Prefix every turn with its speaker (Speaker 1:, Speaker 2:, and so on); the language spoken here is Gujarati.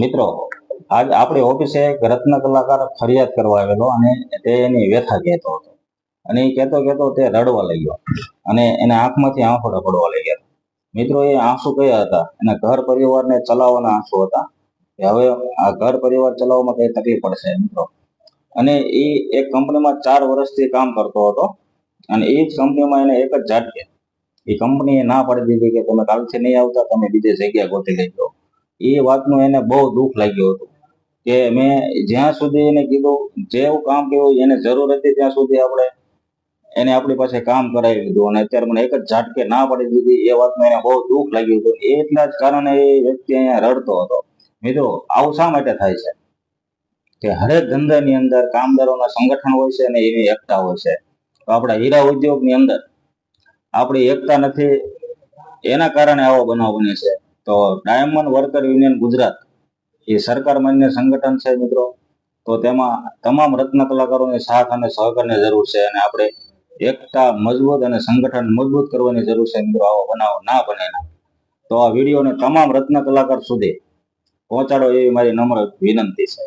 Speaker 1: મિત્રો, આજ આપણી ઓફિસે એક રત્ન કલાકાર ફરિયાદ કરવા આવેલો અને તે એની વ્યથા કહેતો હતો. અને એ કહેતો તે રડવા લાગ્યો અને એના આંખમાંથી આંખોડા પડવા લાગ્યા. મિત્રો, એ આંસુ કયા હતા? એના ઘર પરિવારને ચલાવવાના આંસુ હતા કે હવે આ ઘર પરિવાર ચલાવવામાં કઈ તકલીફ પડશે મિત્રો. અને એ એક કંપનીમાં 4 વર્ષથી કામ કરતો હતો અને એ જ કંપનીમાં એને એક જ ઝાટકે એ કંપનીએ ના પાડી દીધી કે તમે કાલથી નહીં આવતા, તમે બીજી જગ્યા ગોતી લેજો. એ વાતનું એને બહુ દુઃખ લાગ્યું હતું કે મેં જ્યાં સુધી એને કીધું, જેવું કામ કેવું એને જરૂર હતી ત્યાં સુધી આપણે એને આપણી પાસે કામ કરાવી દીધું અને અત્યારે મને એક જ ઝાટકે ના પાડી દીધી. એ વાતનું એને બહુ દુઃખ લાગ્યું હતું. એટલા જ કારણે એ વ્યક્તિ અહીંયા રડતો હતો. મિત્રો, આવું શા માટે થાય છે કે હરેક ધંધાની અંદર કામદારોના સંગઠન હોય છે અને એની એકતા હોય છે. તો આપણા હીરા ઉદ્યોગની અંદર આપણી એકતા નથી, એના કારણે આવો બનાવ બને છે. તો ડાયમંડ વર્કર યુનિયન ગુજરાત એ સરકાર માન્ય સંગઠન છે મિત્રો. તો તેમાં તમામ રત્ન કલાકારોની સાથ અને સહકારની જરૂર છે અને આપણે એકતા મજબૂત અને સંગઠન મજબૂત કરવાની જરૂર છે મિત્રો. આવો બનાવ ના બને. તો આ વિડીયોને તમામ રત્ન કલાકાર સુધી પહોંચાડો એવી મારી નમ્ર વિનંતી છે.